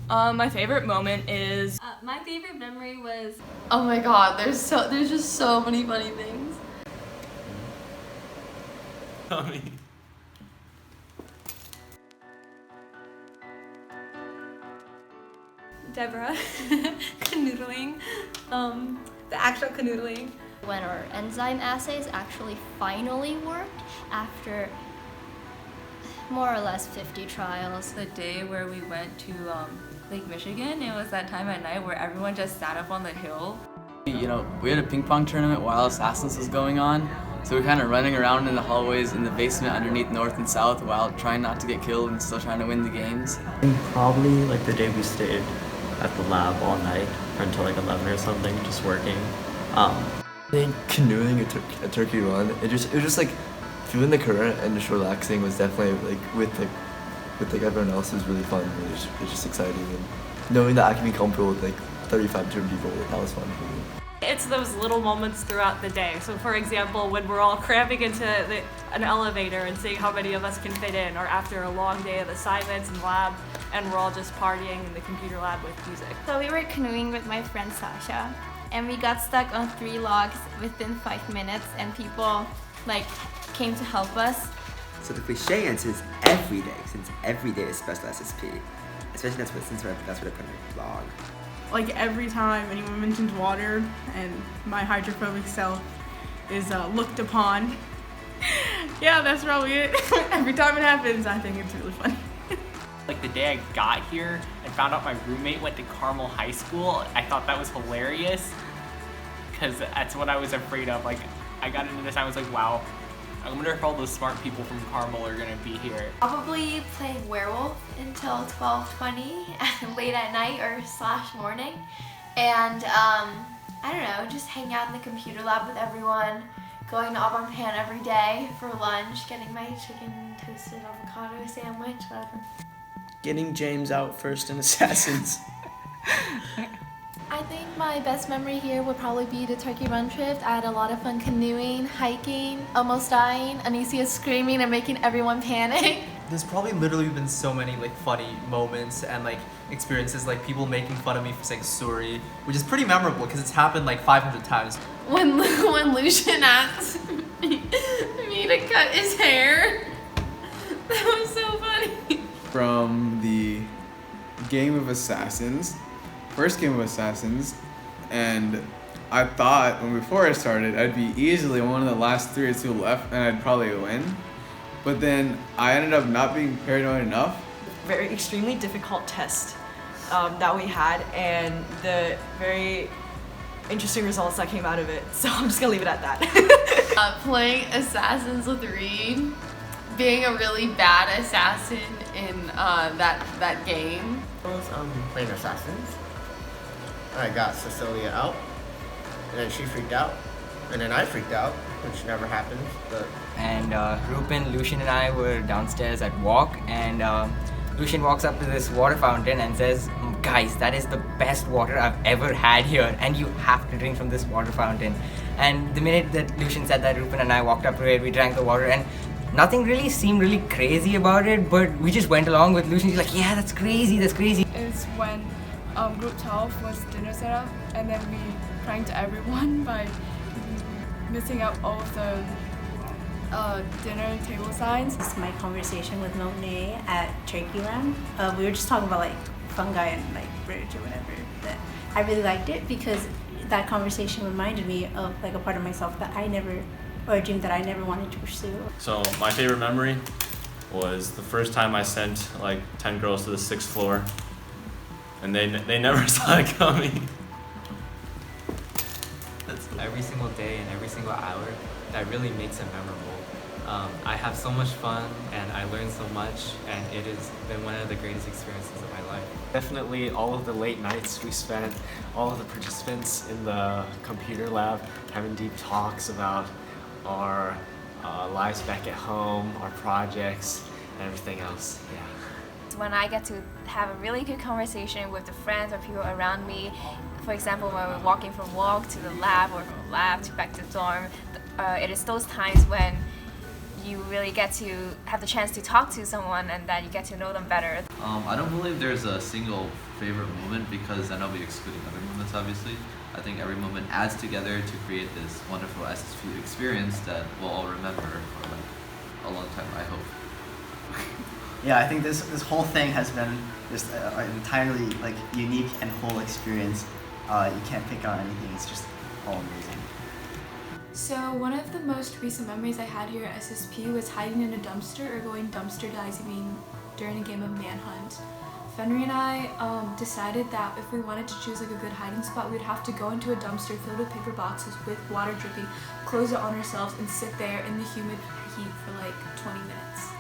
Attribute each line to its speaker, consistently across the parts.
Speaker 1: My favorite moment is...
Speaker 2: my favorite memory was...
Speaker 3: Oh my god, there's just so many funny things.
Speaker 2: Deborah canoodling, the actual canoodling.
Speaker 4: When our enzyme assays actually finally worked after more or less 50 trials.
Speaker 5: The day where we went to Lake Michigan, it was that time at night where everyone just sat up on the hill.
Speaker 6: You know, we had a ping pong tournament while Assassins was going on, so we're kind of running around in the hallways in the basement underneath North and South while trying not to get killed and still trying to win the games.
Speaker 7: Probably like the day we stayed at the lab all night until like 11 or something, just working.
Speaker 8: I think canoeing a turkey run, it was just like feeling the current and just relaxing was definitely like with everyone else was really fun. It was just exciting, and knowing that I can be comfortable with like 35 different people, that was fun for me.
Speaker 1: It's those little moments throughout the day. So for example, when we're all cramping into an elevator and seeing how many of us can fit in, or after a long day of assignments and lab, and we're all just partying in the computer lab with music.
Speaker 2: So we were canoeing with my friend Sasha, and we got stuck on 3 logs within 5 minutes, and people like came to help us.
Speaker 9: So the cliche answer is every day, since every day is special SSP. Especially that's what I put in my blog.
Speaker 10: Like every time anyone mentions water and my hydrophobic self is looked upon. Yeah, that's probably it. Every time it happens, I think it's really funny.
Speaker 11: Like the day I got here and found out my roommate went to Carmel High School, I thought that was hilarious because that's what I was afraid of. Like I got into this, I was like, wow, I wonder if all those smart people from Carmel are gonna be here.
Speaker 2: Probably playing werewolf until 12:20 late at night or / morning, and I don't know, just hang out in the computer lab with everyone, going to Auburn Pan every day for lunch, getting my chicken toasted avocado sandwich, whatever.
Speaker 12: Getting James out first in Assassins.
Speaker 2: I think my best memory here would probably be the turkey run trip. I had a lot of fun canoeing, hiking, almost dying, Anicia screaming and making everyone panic.
Speaker 13: There's probably literally been so many like funny moments and like experiences, like people making fun of me for saying sorry, which is pretty memorable because it's happened like 500 times.
Speaker 3: When Lucian asked me to cut his hair, that was so funny.
Speaker 14: From the game of Assassins, first game of Assassins, and I thought before I started I'd be easily one of the last 3 or 2 left and I'd probably win, but then I ended up not being paranoid enough.
Speaker 1: Very extremely difficult test that we had, and the very interesting results that came out of it, so I'm just gonna leave it at that.
Speaker 3: Playing Assassins with Reed, being a really bad assassin in that game.
Speaker 15: I was playing Assassins. I got Cecilia out, and then she freaked out, and then I freaked out, which never happens, but...
Speaker 16: And Rupin, Lucian and I were downstairs at walk, and Lucian walks up to this water fountain and says, guys, that is the best water I've ever had here, and you have to drink from this water fountain. And the minute that Lucian said that, Rupin and I walked up to it, we drank the water, and nothing really seemed really crazy about it, but we just went along with Lucian. He's like, yeah, that's crazy, that's crazy.
Speaker 10: It's when group 12 was dinner setup, and then we pranked everyone by missing up all of the dinner table signs.
Speaker 17: This is my conversation with Monet at Turkey Land. We were just talking about like fungi and like bridge or whatever. But I really liked it because that conversation reminded me of like a part of myself that I never, or a dream that I never wanted to pursue.
Speaker 18: So my favorite memory was the first time I sent like 10 girls to the 6th floor, and they never saw it coming.
Speaker 19: That's every single day and every single hour that really makes it memorable. I have so much fun and I learned so much, and it has been one of the greatest experiences of my life.
Speaker 20: Definitely all of the late nights we spent, all of the participants in the computer lab having deep talks about our lives back at home, our projects, and everything else. Yeah.
Speaker 2: When I get to have a really good conversation with the friends or people around me, for example, when we're walking from walk to the lab or from lab to back to dorm, it is those times when
Speaker 21: you really get to have the chance to talk to someone and that you get to know them better.
Speaker 22: I don't believe there's a single favorite moment because then I'll be excluding other moments, obviously. I think every moment adds together to create this wonderful SSP experience that we'll all remember for like a long time, I hope.
Speaker 23: Yeah, I think this whole thing has been just an entirely like unique and whole experience. You can't pick on anything. It's just all amazing.
Speaker 24: So one of the most recent memories I had here at SSP was hiding in a dumpster or going dumpster diving during a game of Manhunt. Fenry and I decided that if we wanted to choose like a good hiding spot, we'd have to go into a dumpster filled with paper boxes with water dripping, close it on ourselves, and sit there in the humid heat for like 20 minutes.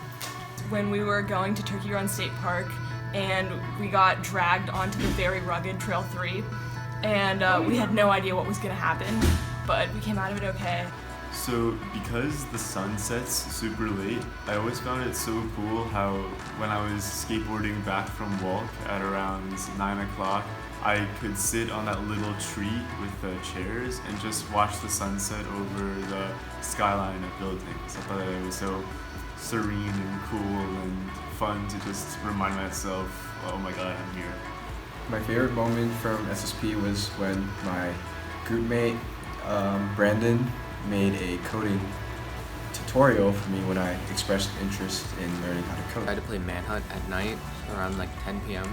Speaker 1: When we were going to Turkey Run State Park and we got dragged onto the very rugged Trail 3 and we had no idea what was going to happen, but we came out of it okay.
Speaker 25: So because the sun sets super late, I always found it so cool how when I was skateboarding back from walk at around 9 o'clock, I could sit on that little tree with the chairs and just watch the sunset over the skyline of buildings. I thought that it was so serene and cool and fun to just remind myself, oh my god, I'm here.
Speaker 26: My favorite moment from SSP was when my group mate, Brandon, made a coding tutorial for me when I expressed interest in learning how to code.
Speaker 27: I had to play Manhunt at night around like 10 p.m.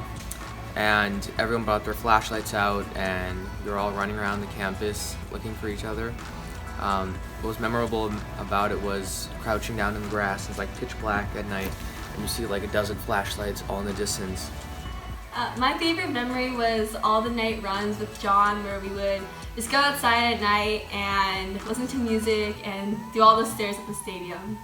Speaker 27: and everyone brought their flashlights out and we were all running around the campus looking for each other. What was memorable about it was crouching down in the grass. It's like pitch black at night and you see like a dozen flashlights all in the distance.
Speaker 28: My favorite memory was all the night runs with John where we would just go outside at night and listen to music and do all the stairs at the stadium.